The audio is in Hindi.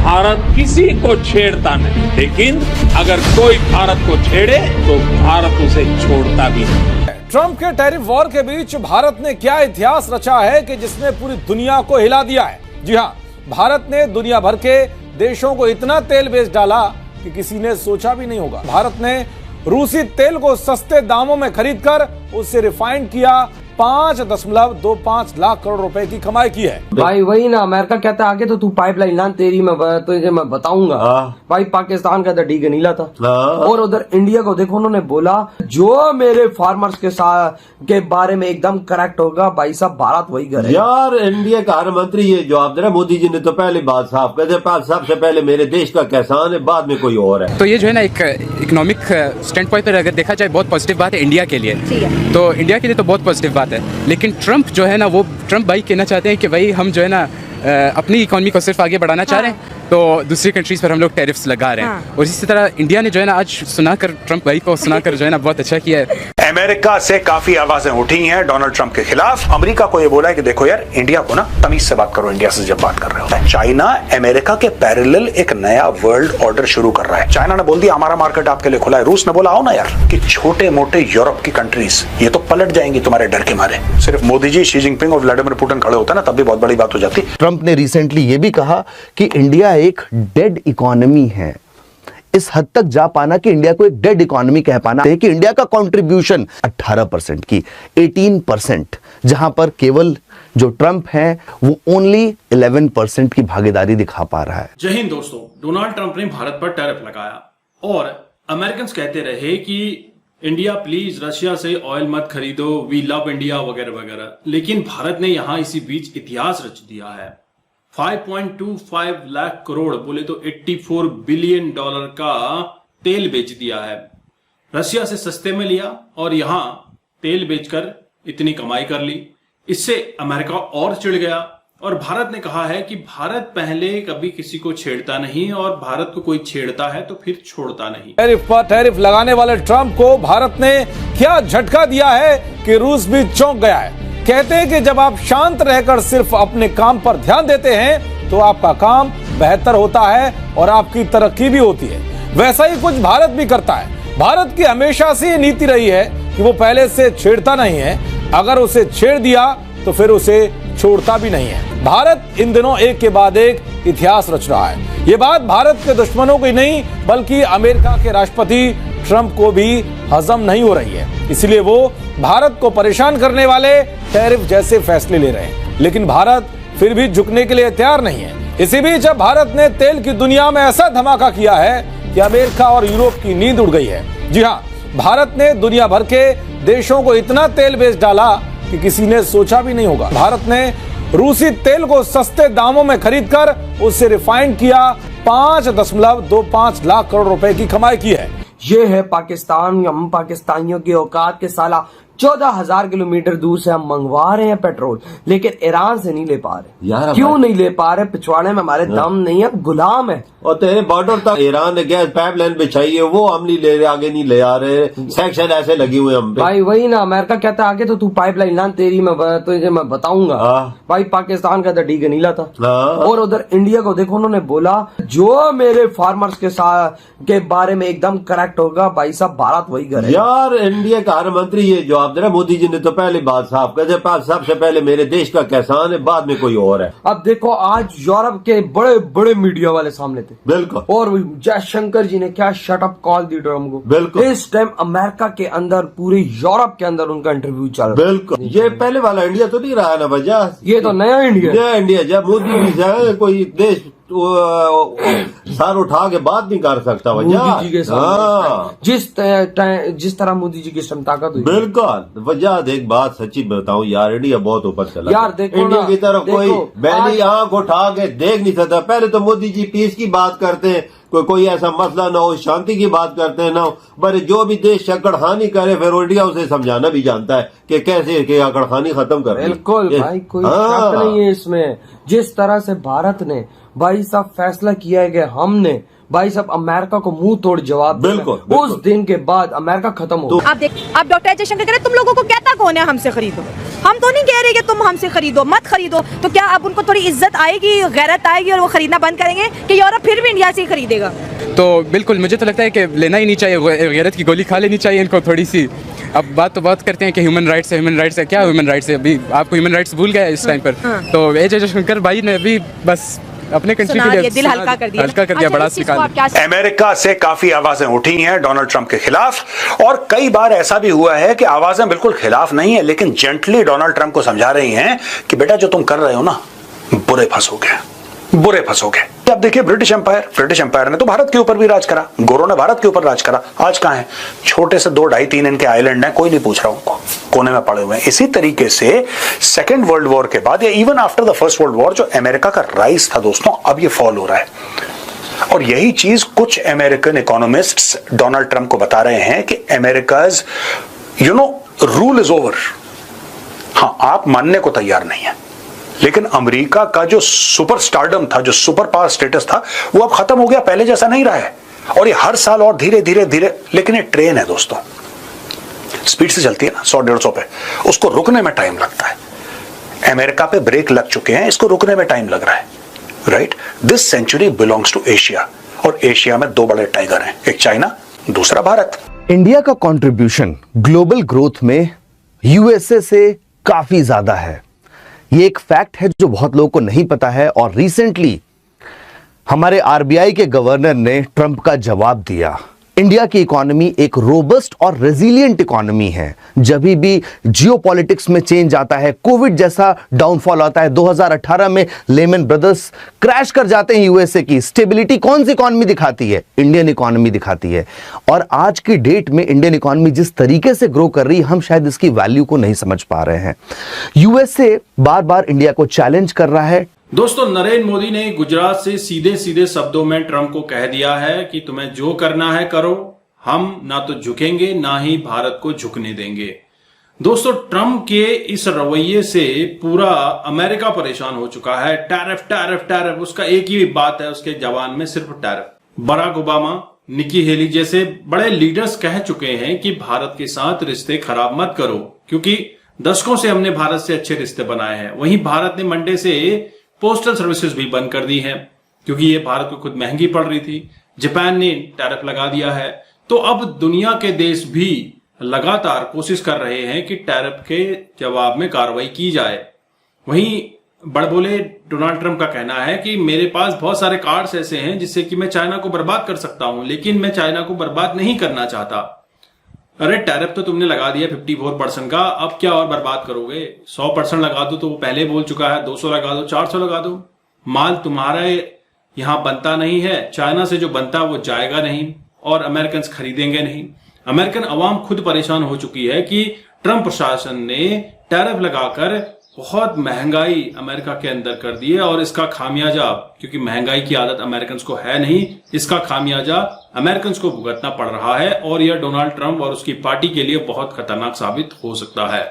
भारत किसी को छेड़ता नहीं, लेकिन अगर कोई भारत को छेड़े तो भारत उसे छोड़ता भी नहीं। ट्रंप के टैरिफ वॉर के बीच भारत ने क्या इतिहास रचा है कि जिसने पूरी दुनिया को हिला दिया है। जी हां, भारत ने दुनिया भर के देशों को इतना तेल बेच डाला कि किसी ने सोचा भी नहीं होगा। भारत ने रूसी तेल को सस्ते दामों में खरीदकर उसे रिफाइन किया, 5.25 लाख करोड़ रुपए की कमाई की है। भाई वही ना, अमेरिका कहता है आगे तो तू पाइपलाइन लान, तेरी तुझे मैं बताऊंगा। भाई पाकिस्तान का डी गनीला था। और उधर इंडिया को देखो, उन्होंने बोला जो मेरे फार्मर्स के साथ के बारे में एकदम करेक्ट होगा, भाई साहब भारत वही करे। यार इंडिया का हर मंत्री ये जवाब दे रहा है। मोदी जी ने तो पहले बात साफ कर दी, सबसे पहले मेरे देश का किसान है, बाद में कोई और है। तो ये जो है ना, एक इकोनॉमिक स्टैंड पॉइंट पर अगर देखा जाए बहुत पॉजिटिव बात है इंडिया के लिए। तो इंडिया के लिए तो बहुत पॉजिटिव बात है, लेकिन ट्रंप जो है ना, वो ट्रंप भाई कहना चाहते हैं कि भाई हम जो है ना अपनी इकोनॉमी को सिर्फ आगे बढ़ाना चाह रहे हैं, तो दूसरी कंट्रीज पर हम लोग टैरिफ्स लगा रहे हैं। और इसी तरह इंडिया ने जो है ना आज सुनाकर, ट्रंप भाई को सुनाकर जो है ना बहुत अच्छा किया है। अमेरिका से काफी आवाजें उठी हैं डोनाल्ड ट्रंप के खिलाफ। अमेरिका को यह बोला है कि देखो यार, इंडिया को ना तमीज से बात करो, इंडिया से जब बात कर रहे हो। चाइना अमेरिका के पैरेलल एक नया वर्ल्ड ऑर्डर शुरू कर रहा है। चाइना ने बोल दिया हमारा मार्केट आपके लिए खुला है। रूस ने बोला आओ ना यार, कि छोटे मोटे यूरोप की कंट्रीज ये तो पलट जाएंगी तुम्हारे डर के मारे। सिर्फ मोदी जी, शी जिनपिंग और व्लादिमीर पुतिन खड़े होता है ना, तब भी बहुत बड़ी बात हो जाती। ट्रंप ने रिसेंटली ये भी कहा कि इंडिया एक डेड इकोनॉमी है। इस हद तक जा पाना कि इंडिया को एक डेड इकोनॉमी कह पाना है कि इंडिया का कंट्रीब्यूशन 18% की 18%, जहां पर केवल जो ट्रंप है वो ओनली 11% की भागीदारी दिखा पा रहा है। जय हिंद दोस्तों, डोनाल्ड ट्रंप ने भारत पर टैरिफ लगाया और अमेरिकन कहते रहे कि इंडिया प्लीज रशिया से ऑयल मत खरीदो, वी लव इंडिया वगैरह वगैरह। लेकिन भारत ने यहां इसी बीच इतिहास रच दिया है। 5.25 लाख करोड़, बोले तो 84 बिलियन डॉलर का तेल बेच दिया है। रशिया से सस्ते में लिया और यहां तेल बेचकर इतनी कमाई कर ली। इससे अमेरिका और चिढ़ गया और भारत ने कहा है कि भारत पहले कभी किसी को छेड़ता नहीं और भारत को कोई छेड़ता है तो फिर छोड़ता नहीं। टैरिफ पर टैरिफ लगाने वाले ट्रंप को भारत ने क्या झटका दिया है कि रूस भी चौंक गया है। कहते हैं कि जब आप शांत रहकर सिर्फ अपने काम पर ध्यान देते हैं तो आपका काम बेहतर होता है और आपकी तरक्की भी होती है। वैसा ही कुछ भारत भी करता है। भारत की हमेशा से ये नीति रही है कि वो पहले से छेड़ता नहीं है, अगर उसे छेड़ दिया तो फिर उसे छोड़ता भी नहीं है। भारत इन दिनों एक के बाद एक इतिहास रच रहा है। ये बात भारत के दुश्मनों की नहीं बल्कि अमेरिका के राष्ट्रपति ट्रंप को भी हजम नहीं हो रही है। इसलिए वो भारत को परेशान करने वाले टैरिफ जैसे फैसले ले रहे हैं, लेकिन भारत फिर भी झुकने के लिए तैयार नहीं है। इसी बीच अब भारत ने तेल की दुनिया में ऐसा धमाका किया है कि अमेरिका और यूरोप की नींद उड़ गई है। जी हां, भारत ने दुनिया भर के देशों को इतना तेल बेच डाला कि किसी ने सोचा भी नहीं होगा। भारत ने रूसी तेल को सस्ते दामों में खरीदकर उसे रिफाइन किया, 5.25 लाख करोड़ रुपए की कमाई की है। ये है पाकिस्तान। हम पाकिस्तानियों की औकात के साला 14,000 किलोमीटर दूर से हम मंगवा रहे हैं पेट्रोल, लेकिन ईरान से नहीं ले पा रहे। यार क्यों नहीं ले पा रहे? पिछवाड़े में हमारे दम नहीं है, गुलाम है। और तेरे बॉर्डर तक ईरान ने गैस पाइपलाइन बिछाई है, वो हम नहीं ले रहे, आगे नहीं ले आ रहे। सेक्शन ऐसे लगे हुए हम पे। भाई वही ना, अमेरिका कहता है आगे तो तू पाइपलाइन लान, तेरी तुझे मैं बताऊंगा। भाई पाकिस्तान का डी गनीला था। और उधर इंडिया को देखो, उन्होंने बोला जो मेरे फार्मर्स के साथ के बारे में एकदम करेक्ट होगा, भाई साहब भारत वही करे। यार इंडिया का हर मंत्री ये जवाब दे रहा है। मोदी जी ने तो पहले बात साफ कर दी, सबसे पहले मेरे देश का किसान है, बाद में कोई और है। अब देखो आज यूरोप के बड़े बड़े मीडिया वाले सामने थे। बिल्कुल। और जयशंकर जी ने क्या शट अप कॉल दी ट्रम्प को। बिल्कुल। इस टाइम अमेरिका के अंदर, पूरे यूरोप के अंदर उनका इंटरव्यू चल रहा है। बिल्कुल। ये पहले वाला इंडिया तो नहीं रहा ना भैया, ये तो नया इंडिया। नया इंडिया। जब मोदी जी जाए कोई देश सर उठा के बात नहीं कर सकता भैया। मोदी जी के सामने जिस तरह मोदी जी की ताकत हुई। बिल्कुल। वजह देख, बात सच्ची बताऊं यार, इंडिया बहुत ऊपर चला यार। देखो इंडिया की तरफ कोई मैंने आंख उठा के देख नहीं सकता। पहले तो मोदी जी पीस की बात करते हैं, कोई ऐसा मसला ना हो, शांति की बात करते हैं ना हो, पर जो भी देश अकड़खानी करे फिर इंडिया उसे समझाना भी जानता है कि कैसे कि अकड़खानी खत्म कर। बिल्कुल भाई, कोई शक नहीं है इसमें। जिस तरह से भारत ने भाई साहब फैसला किया है कि हमने भाई साहब अमेरिका को मुंह तोड़ जवाब देना है। बिल्कुल। उस दिन के बाद अमेरिका खत्म हो आप देख, आप डॉक्टर जयशंकर कह रहे तुम लोगों को कहता कौन है हमसे खरीदो। हम तो नहीं कह रहे कि तुम हमसे खरीदो, मत खरीदो। तो क्या अब उनको थोड़ी इज्जत आएगी, गैरत आएगी और वो खरीदना बंद करेंगे कि यूरोप फिर भी इंडिया से ही खरीदेगा? तो बिल्कुल मुझे तो लगता है कि लेना ही नहीं चाहिए, गैरत की गोली खा लेनी चाहिए इनको थोड़ी सी। अब बात तो बहुत करते हैं कि ह्यूमन राइट्स है, ह्यूमन राइट्स है। क्या ह्यूमन राइट्स है? अभी आपको ह्यूमन राइट्स भूल गए इस टाइम पर। तो जयशंकर भाई ने अभी बस अपने कंट्री के लिए दिल हल्का कर दिया, बड़ा निकाल। अमेरिका से काफी आवाजें उठी हैं डोनाल्ड ट्रंप के खिलाफ, और कई बार ऐसा भी हुआ है कि आवाजें बिल्कुल खिलाफ नहीं है, लेकिन जेंटली डोनाल्ड ट्रंप को समझा रही हैं कि बेटा जो तुम कर रहे हो ना, बुरे फंसोगे, बुरे फंसोगे। अब देखिए ब्रिटिश एम्पायर ने तो भारत के ऊपर भी राज करा, गोरों ने भारत के ऊपर राज करा। आज कहां है? छोटे से 2, 2.5, 3 इनके आइलैंड हैं, कोई नहीं पूछ रहा उनको, कोने में पड़े हुए हैं। इसी तरीके से सेकेंड वर्ल्ड वॉर के बाद या even after the first world war जो अमेरिका का राइज था दोस्तों, अब ये फॉल हो रहा है। और यही चीज कुछ अमेरिकन इकोनॉमिस्ट्स डोनाल्ड ट्रंप को बता रहे हैं कि अमेरिकाज रूल इज ओवर। हां, आप मानने को तैयार नहीं है, लेकिन अमेरिका का जो सुपर स्टारडम था, जो सुपर पावर स्टेटस था, वो अब खत्म हो गया, पहले जैसा नहीं रहा है। और ये हर साल और धीरे धीरे धीरे, लेकिन ये ट्रेन है दोस्तों, स्पीड से चलती है ना 100-150 पे, उसको रुकने में टाइम लगता है। अमेरिका पे ब्रेक लग चुके हैं, इसको रुकने में टाइम लग रहा है। Right, this century belongs to Asia, और एशिया में 2 बड़े टाइगर हैं, एक चाइना, दूसरा भारत। इंडिया का कंट्रीब्यूशन ग्लोबल ग्रोथ में यूएसए से काफी ज्यादा है। ये एक फैक्ट है जो बहुत लोगों को नहीं पता है, और रिसेंटली हमारे आरबीआई के गवर्नर ने ट्रंप का जवाब दिया। इंडिया की इकोनॉमी एक रोबस्ट और रेजिलिएंट इकोनॉमी है। जब भी जियोपॉलिटिक्स में चेंज आता है, कोविड जैसा डाउनफॉल आता है, 2018 में लेमन ब्रदर्स क्रैश कर जाते हैं यूएसए की, स्टेबिलिटी कौन सी इकोनॉमी दिखाती है? इंडियन इकोनॉमी दिखाती है। और आज की डेट में इंडियन इकोनॉमी जिस तरीके से ग्रो कर रही है, हम शायद इसकी वैल्यू को नहीं समझ पा रहे हैं। यूएसए बार बार इंडिया को चैलेंज कर रहा है। दोस्तों, नरेंद्र मोदी ने गुजरात से सीधे सीधे शब्दों में ट्रंप को कह दिया है कि तुम्हें जो करना है करो, हम ना तो झुकेंगे ना ही भारत को झुकने देंगे। दोस्तों, ट्रंप के इस रवैये से पूरा अमेरिका परेशान हो चुका है। टैरिफ टैरिफ टैरिफ, उसका एक ही बात है उसके जवान में, सिर्फ tariff. Barack Obama, Nikki Haley जैसे बड़े लीडर्स कह चुके हैं कि भारत के साथ रिश्ते खराब मत करो, क्योंकि दशकों से हमने भारत से अच्छे रिश्ते बनाए हैं। वहीं भारत ने मंडे से पोस्टल सर्विसेज भी बंद कर दी हैं, क्योंकि ये भारत को खुद महंगी पड़ रही थी। जापान ने टैरिफ लगा दिया है। तो अब दुनिया के देश भी लगातार कोशिश कर रहे हैं कि टैरिफ के जवाब में कार्रवाई की जाए। वहीं बड़बोले डोनाल्ड ट्रंप का कहना है कि मेरे पास बहुत सारे कार्ड्स ऐसे हैं जिससे कि मैं चाइना को बर्बाद कर सकता हूं, लेकिन मैं चाइना को बर्बाद नहीं करना चाहता। अरे टैरिफ तो तुमने लगा दिया 54% का, अब क्या और बर्बाद करोगे? 100% लगा दो, तो वो पहले बोल चुका है। 200 लगा दो, 400 लगा दो। माल तुम्हारे यहां बनता नहीं है, चाइना से जो बनता है वो जाएगा नहीं, और अमेरिकन खरीदेंगे नहीं। अमेरिकन अवाम खुद परेशान हो चुकी है कि ट्रंप प्रशासन ने टैरिफ लगाकर बहुत महंगाई अमेरिका के अंदर कर दी है, और इसका खामियाजा, क्योंकि महंगाई की आदत अमेरिकन को है नहीं, इसका खामियाजा अमेरिकन को भुगतना पड़ रहा है, और यह डोनाल्ड ट्रंप और उसकी पार्टी के लिए बहुत खतरनाक साबित हो सकता है।